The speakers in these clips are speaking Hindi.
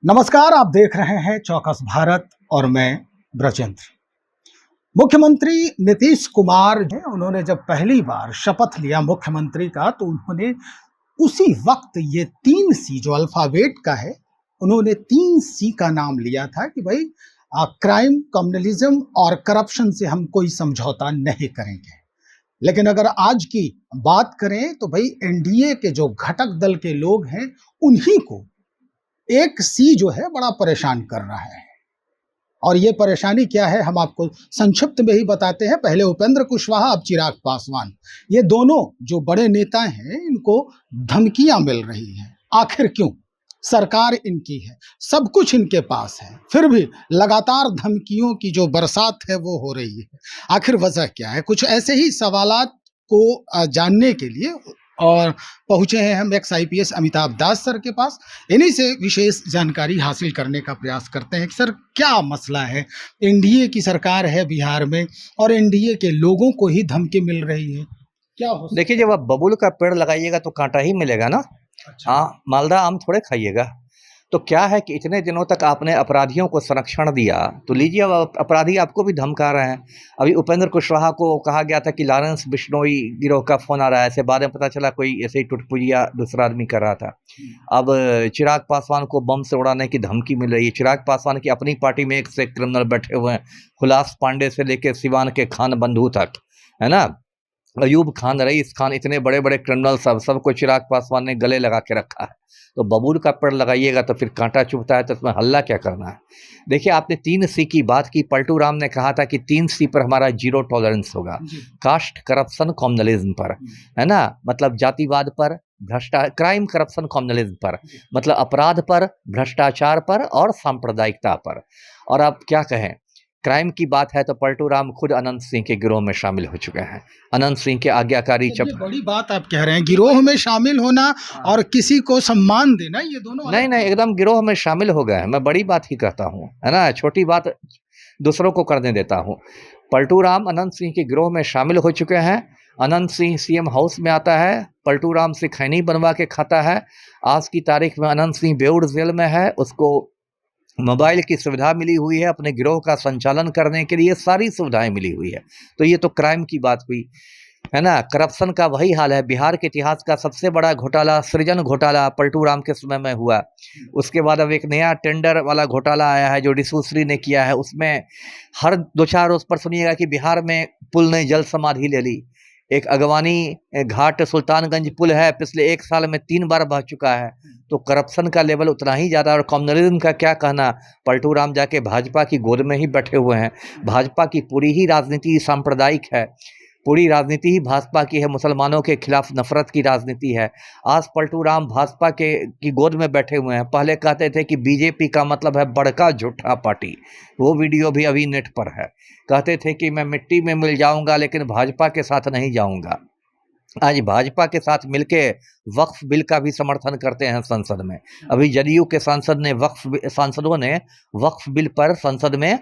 नमस्कार, आप देख रहे हैं चौकस भारत और मैं ब्रजेंद्र। मुख्यमंत्री नीतीश कुमार हैं, उन्होंने जब पहली बार शपथ लिया मुख्यमंत्री का तो उन्होंने उसी वक्त ये 3C जो अल्फाबेट का है, उन्होंने 3C का नाम लिया था कि भाई क्राइम, कम्युनलिज्म और करप्शन से हम कोई समझौता नहीं करेंगे। लेकिन अगर आज की बात करें तो भाई एनडीए के जो घटक दल के लोग हैं, उन्हीं को एक सी जो है बड़ा परेशान कर रहा है। और ये परेशानी क्या है हम आपको संक्षिप्त में ही बताते हैं। पहले उपेंद्र कुशवाहा, अब चिराग पासवान, ये दोनों जो बड़े नेता हैं, इनको धमकियां मिल रही हैं। आखिर क्यों? सरकार इनकी है, सब कुछ इनके पास है, फिर भी लगातार धमकियों की जो बरसात है वो हो रही है। आखिर वजह क्या है? कुछ ऐसे ही सवालात को जानने के लिए और पहुंचे हैं हम एक्स आईपीएस अमिताभ दास सर के पास। इन्हीं से विशेष जानकारी हासिल करने का प्रयास करते हैं कि सर क्या मसला है। एनडीए की सरकार है बिहार में और एनडीए के लोगों को ही धमकी मिल रही है, क्या हो सकता देखिए, जब आप बबूल का पेड़ लगाइएगा तो कांटा ही मिलेगा ना। है? अच्छा, हाँ, मालदा आम थोड़े खाइएगा। तो क्या है कि इतने दिनों तक आपने अपराधियों को संरक्षण दिया, तो लीजिए अब अपराधी आपको भी धमका रहे हैं। अभी उपेंद्र कुशवाहा को कहा गया था कि लॉरेंस बिश्नोई गिरोह का फोन आ रहा है, ऐसे बाद में पता चला कोई ऐसे ही टुटपुजिया दूसरा आदमी कर रहा था। अब चिराग पासवान को बम से उड़ाने की धमकी मिल रही है। चिराग पासवान की अपनी पार्टी में एक से एक क्रिमिनल बैठे हुए हैं, हुलास पांडे से लेकर सिवान के खान बंधु तक, है ना, अयूब खान, रईस खान, इतने बड़े बड़े क्रिमिनल सबको चिराग पासवान ने गले लगा के रखा है। तो बबूल का पेड़ लगाइएगा तो फिर कांटा चुभता है, तो इसमें हल्ला क्या करना है। देखिए, आपने 3C की बात की। पलटू राम ने कहा था कि 3C पर हमारा जीरो टॉलरेंस होगा। कास्ट, करप्शन, कम्युनलिज्म पर, है ना, मतलब जातिवाद पर, क्राइम, करप्शन, कम्युनलिज्म पर, मतलब अपराध पर, भ्रष्टाचार पर और सांप्रदायिकता पर। और अब क्या कहें, क्राइम की बात है तो पलटू राम खुद अनंत सिंह के गिरोह में शामिल हो चुके हैं। अनंत सिंह के आज्ञाकारी ये बड़ी बात आप कह रहे हैं, गिरोह में शामिल होना और किसी को सम्मान देना, ये दोनों नहीं नहीं, एकदम गिरोह में शामिल हो गए हैं। मैं बड़ी बात ही कहता हूँ, है ना, छोटी बात दूसरों को करने देता हूँ। पलटू राम अनंत सिंह के गिरोह में शामिल हो चुके हैं। अनंत सिंह सीएम हाउस में आता है, पलटू राम से खैनी बनवा के खाता है। आज की तारीख में अनंत सिंह बेउर जेल में है, उसको मोबाइल की सुविधा मिली हुई है, अपने गिरोह का संचालन करने के लिए सारी सुविधाएं मिली हुई है। तो ये तो क्राइम की बात हुई, है ना। करप्शन का वही हाल है। बिहार के इतिहास का सबसे बड़ा घोटाला, सृजन घोटाला, पलटू राम के समय में हुआ। उसके बाद अब एक नया टेंडर वाला घोटाला आया है जो डिसूसरी ने किया है। उसमें हर 2-4 रोज पर सुनिएगा कि बिहार में पुल ने जल समाधि ले ली। एक अगवानी घाट सुल्तानगंज पुल है, पिछले 1 साल में 3 बार बह चुका है। तो करप्शन का लेवल उतना ही ज़्यादा। और कम्युनलिज्म का क्या कहना, पलटू राम जाके भाजपा की गोद में ही बैठे हुए हैं। भाजपा की पूरी ही राजनीति सांप्रदायिक है, पूरी राजनीति ही भाजपा की है, मुसलमानों के खिलाफ नफरत की राजनीति है। आज पलटू राम भाजपा की गोद में बैठे हुए हैं। पहले कहते थे कि बीजेपी का मतलब है बड़का झूठा पार्टी, वो वीडियो भी अभी नेट पर है। कहते थे कि मैं मिट्टी में मिल जाऊंगा लेकिन भाजपा के साथ नहीं जाऊंगा। आज भाजपा के साथ मिलके वक्फ बिल का भी समर्थन करते हैं संसद में। अभी जदयू के सांसदों ने वक्फ बिल पर संसद में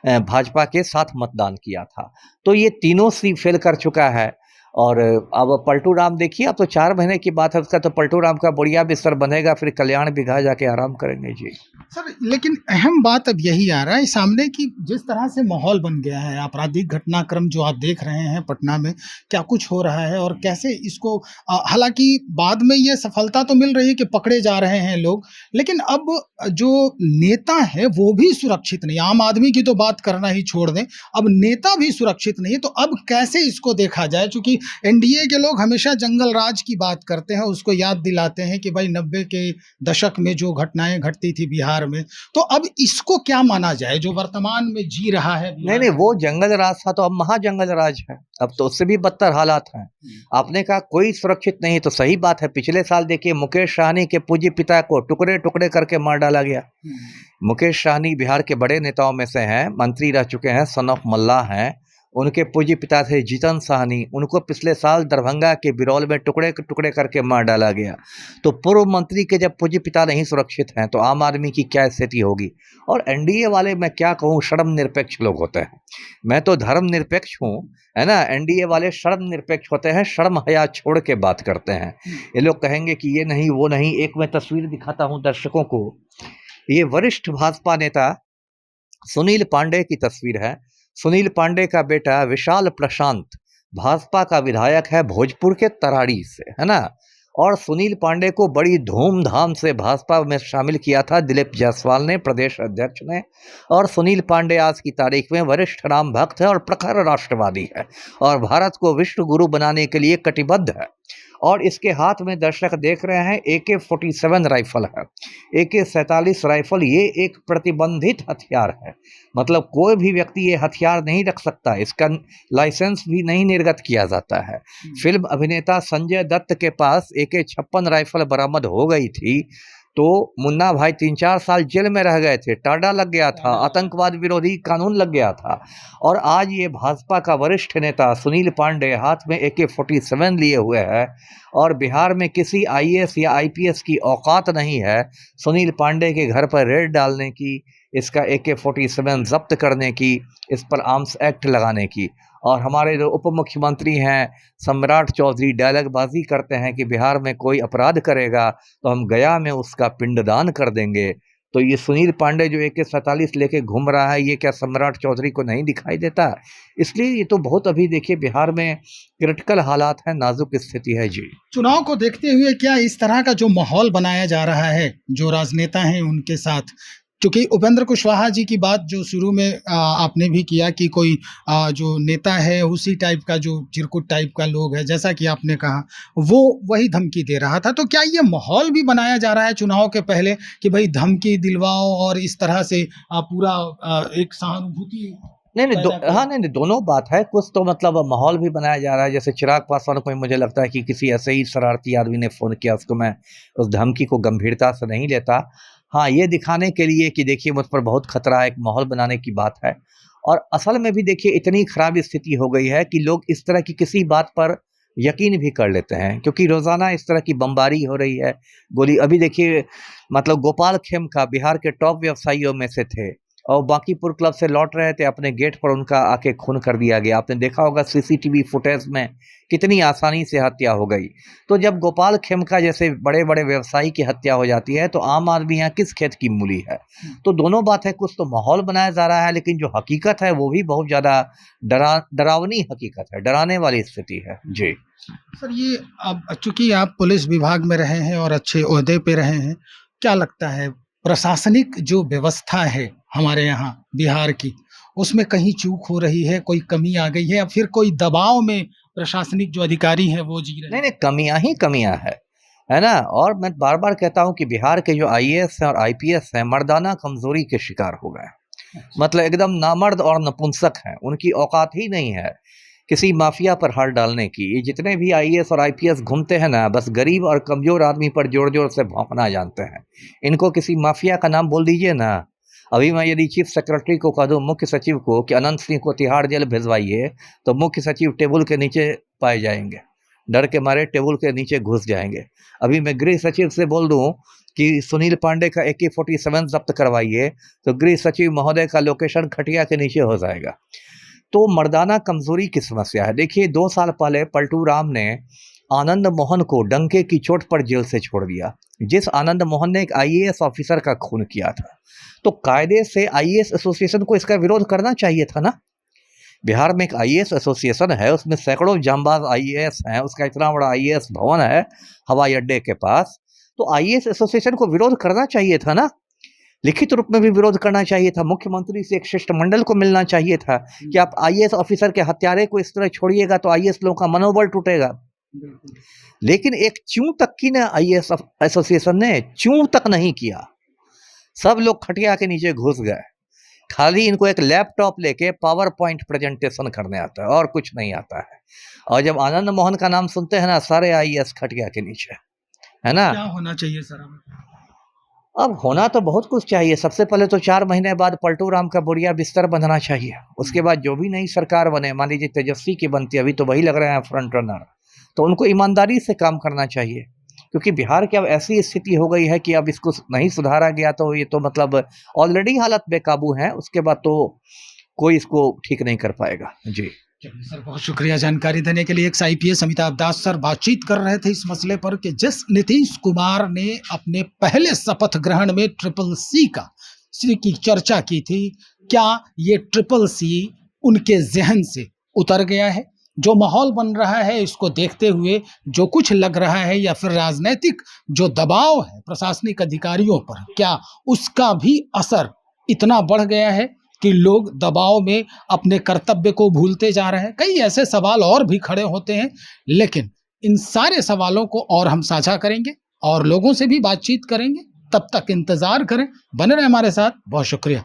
भाजपा के साथ मतदान किया था। तो ये तीनों सी फेल कर चुका है। और अब पलटू राम देखिए, अब तो 4 महीने की बात है उसका, तो पलटू राम का बढ़िया बिस्तर बनेगा, फिर कल्याण बिघा जाके आराम करेंगे जी। सर, लेकिन अहम बात अब यही आ रहा है सामने कि जिस तरह से माहौल बन गया है, आपराधिक घटनाक्रम जो आप देख रहे हैं पटना में, क्या कुछ हो रहा है और कैसे इसको हालांकि बाद में ये सफलता तो मिल रही है कि पकड़े जा रहे हैं लोग, लेकिन अब जो नेता है वो भी सुरक्षित नहीं। आम आदमी की तो बात करना ही छोड़ दें, अब नेता भी सुरक्षित नहीं है। तो अब कैसे इसको देखा जाए? चूंकि एनडीए के लोग हमेशा जंगल राज की बात करते हैं, उसको याद दिलाते हैं कि भाई 90 के दशक में जो घटनाएं घटती थी बिहार में, तो अब इसको क्या माना जाए जो वर्तमान में जी रहा है नहीं बिहार नहीं, में? वो जंगल राज था तो अब महाजंगल राज है। अब तो उससे भी बदतर हालात हैं। आपने कहा कोई सुरक्षित नहीं, तो सही बात है। पिछले साल देखिए, मुकेश सहनी के पूज्य पिता को टुकड़े टुकड़े करके मार डाला गया। मुकेश सहनी बिहार के बड़े नेताओं में से हैं, मंत्री रह चुके हैं, सन ऑफ मल्लाह हैं। उनके पूज्य पिता थे जीतन सहनी, उनको पिछले साल दरभंगा के बिरौल में टुकड़े टुकड़े करके मार डाला गया। तो पूर्व मंत्री के जब पूज्य पिता नहीं सुरक्षित हैं तो आम आदमी की क्या स्थिति होगी। और एनडीए वाले, मैं क्या कहूँ, धर्मनिरपेक्ष लोग होते हैं। मैं तो धर्मनिरपेक्ष हूँ, है ना। एनडीए वाले धर्मनिरपेक्ष होते हैं, शर्म हया छोड़ के बात करते हैं। ये लोग कहेंगे कि ये नहीं वो नहीं। एक मैं तस्वीर दिखाता हूँ दर्शकों को। ये वरिष्ठ भाजपा नेता सुनील पांडे की तस्वीर है। सुनील पांडे का बेटा विशाल प्रशांत भाजपा का विधायक है भोजपुर के तराड़ी से, है ना। और सुनील पांडे को बड़ी धूमधाम से भाजपा में शामिल किया था दिलीप जायसवाल ने, प्रदेश अध्यक्ष ने। और सुनील पांडे आज की तारीख में वरिष्ठ राम भक्त है और प्रखर राष्ट्रवादी है और भारत को विश्व गुरु बनाने के लिए कटिबद्ध है। और इसके हाथ में दर्शक देख रहे हैं AK-47 राइफल है। AK-47 राइफल ये एक प्रतिबंधित हथियार है, मतलब कोई भी व्यक्ति ये हथियार नहीं रख सकता, इसका लाइसेंस भी नहीं निर्गत किया जाता है। फिल्म अभिनेता संजय दत्त के पास AK-56 राइफल बरामद हो गई थी तो मुन्ना भाई 3-4 साल जेल में रह गए थे, टाडा लग गया था, आतंकवाद विरोधी कानून लग गया था। और आज ये भाजपा का वरिष्ठ नेता सुनील पांडे हाथ में AK-47 लिए हुए है और बिहार में किसी IAS या IPS की औकात नहीं है सुनील पांडे के घर पर रेड डालने की, इसका AK-47 जब्त करने की, इस पर आर्म्स एक्ट लगाने की। और हमारे जो उप मुख्यमंत्री हैं सम्राट चौधरी डायलॉगबाजी करते हैं कि बिहार में कोई अपराध करेगा तो हम गया में उसका पिंडदान कर देंगे। तो ये सुनील पांडे जो AK-47 लेके घूम रहा है, ये क्या सम्राट चौधरी को नहीं दिखाई देता? इसलिए ये तो बहुत अभी देखिए बिहार में क्रिटिकल हालात हैं, नाजुक स्थिति है जी। चुनाव को देखते हुए क्या इस तरह का जो माहौल बनाया जा रहा है जो राजनेता हैं उनके साथ, क्योंकि उपेंद्र कुशवाहा जी की बात जो शुरू में आपने भी किया कि कोई जो नेता है उसी टाइप का, जो चिरकुट टाइप का लोग है, जैसा कि आपने कहा, वो वही धमकी दे रहा था। तो क्या ये माहौल भी बनाया जा रहा है चुनाव के पहले कि भाई धमकी दिलवाओ और इस तरह से पूरा एक सहानुभूति हाँ, नहीं, दोनों बात है। कुछ तो मतलब माहौल भी बनाया जा रहा है, जैसे चिराग पासवान को मुझे लगता है कि किसी ऐसे ही शरारती आदमी ने फ़ोन किया, उसको मैं उस धमकी को गंभीरता से नहीं लेता। हाँ, ये दिखाने के लिए कि देखिए मुझ पर बहुत खतरा है, एक माहौल बनाने की बात है। और असल में भी देखिए इतनी खराब स्थिति हो गई है कि लोग इस तरह की किसी बात पर यकीन भी कर लेते हैं, क्योंकि रोज़ाना इस तरह की बमबारी हो रही है, गोली। अभी देखिए मतलब गोपाल खेमका बिहार के टॉप व्यवसायियों में से थे और बांकीपुर क्लब से लौट रहे थे, अपने गेट पर उनका आके खून कर दिया गया। आपने देखा होगा CCTV फुटेज में कितनी आसानी से हत्या हो गई। तो जब गोपाल खेमका जैसे बड़े बड़े व्यवसायी की हत्या हो जाती है तो आम आदमी यहाँ किस खेत की मूली है? तो दोनों बात है, कुछ तो माहौल बनाया जा रहा है, लेकिन जो हकीकत है वो भी बहुत ज़्यादा डरावनी हकीकत है, डराने वाली स्थिति है जी। सर, ये अब चूंकि आप पुलिस विभाग में रहे हैं और अच्छे ओहदे पे रहे हैं, क्या लगता है प्रशासनिक जो व्यवस्था है हमारे यहाँ बिहार की, उसमें कहीं चूक हो रही है, कोई कमी आ गई है या फिर कोई दबाव में प्रशासनिक जो अधिकारी हैं वो जी रहे नहीं हैं? नहीं, कमियां ही कमियां है ना। और मैं बार बार कहता हूं कि बिहार के जो IAS हैं और IPS हैं मर्दाना कमजोरी के शिकार हो गए, मतलब एकदम नामर्द और नपुंसक हैं, उनकी औकात ही नहीं है किसी माफिया पर हाथ डालने की। ये जितने भी IAS और IPS घूमते हैं ना, बस गरीब और कमजोर आदमी पर जोर जोर से भौंकना जानते हैं। इनको किसी माफिया का नाम बोल दीजिए ना, अभी मैं यदि चीफ सेक्रेटरी को कह दूं, मुख्य सचिव को, कि अनंत सिंह को तिहाड़ जेल भिजवाइए, तो मुख्य सचिव टेबल के नीचे पाए जाएंगे, डर के मारे टेबल के नीचे घुस जाएंगे। अभी मैं गृह सचिव से बोल दूं कि सुनील पांडे का AK-47 जब्त करवाइए, तो गृह सचिव महोदय का लोकेशन खटिया के नीचे हो जाएगा। तो मर्दाना कमजोरी की समस्या है। देखिए 2 साल पहले पलटू राम ने आनंद मोहन को डंके की चोट पर जेल से छोड़ दिया, जिस आनंद मोहन ने एक IAS ऑफिसर का खून किया था। तो कायदे से IAS एसोसिएशन को इसका विरोध करना चाहिए था ना। बिहार में एक IAS एसोसिएशन है, उसमें सैकड़ों जांबाज IAS हैं, उसका इतना बड़ा IAS भवन है हवाई अड्डे के पास। तो IAS एसोसिएशन को विरोध करना चाहिए था ना, लिखित रूप में भी विरोध करना चाहिए था। मुख्यमंत्री से एक शिष्टमंडल को मिलना चाहिए था कि आप IAS ऑफिसर के हत्यारे को इस तरह छोड़िएगा तो IAS लोगों का मनोबल टूटेगा। लेकिन एक चूं तक की ना IAS एसोसिएशन ने चूं तक नहीं किया, सब लोग खटिया के नीचे घुस गए। खाली इनको एक लैपटॉप लेके पावर पॉइंट प्रेजेंटेशन करने आता है और कुछ नहीं आता है। और जब आनंद मोहन का नाम सुनते हैं ना, सारे IAS खटिया के नीचे, है ना। क्या होना चाहिए सर? अब होना तो बहुत कुछ चाहिए। सबसे पहले तो 4 महीने बाद पलटू राम का बोरिया बिस्तर बंधना चाहिए। उसके बाद जो भी नई सरकार बने, मान लीजिए तेजस्वी की बनती है, अभी तो वही लग रहे हैं फ्रंट रनर, तो उनको ईमानदारी से काम करना चाहिए, क्योंकि बिहार की अब ऐसी स्थिति हो गई है कि अब इसको नहीं सुधारा गया तो ये तो मतलब ऑलरेडी हालत बेकाबू है, उसके बाद तो कोई इसको ठीक नहीं कर पाएगा जी। चलिए सर, बहुत शुक्रिया जानकारी देने के लिए। एक्स आईपीएस अमिताभ दास सर बातचीत कर रहे थे इस मसले पर कि जिस नीतीश कुमार ने अपने पहले शपथ ग्रहण में ट्रिपल सी की चर्चा की थी, क्या ये ट्रिपल सी उनके जहन से उतर गया है? जो माहौल बन रहा है इसको देखते हुए जो कुछ लग रहा है, या फिर राजनीतिक जो दबाव है प्रशासनिक अधिकारियों पर, क्या उसका भी असर इतना बढ़ गया है कि लोग दबाव में अपने कर्तव्य को भूलते जा रहे हैं? कई ऐसे सवाल और भी खड़े होते हैं, लेकिन इन सारे सवालों को और हम साझा करेंगे और लोगों से भी बातचीत करेंगे। तब तक इंतजार करें, बने रहें हमारे साथ। बहुत शुक्रिया।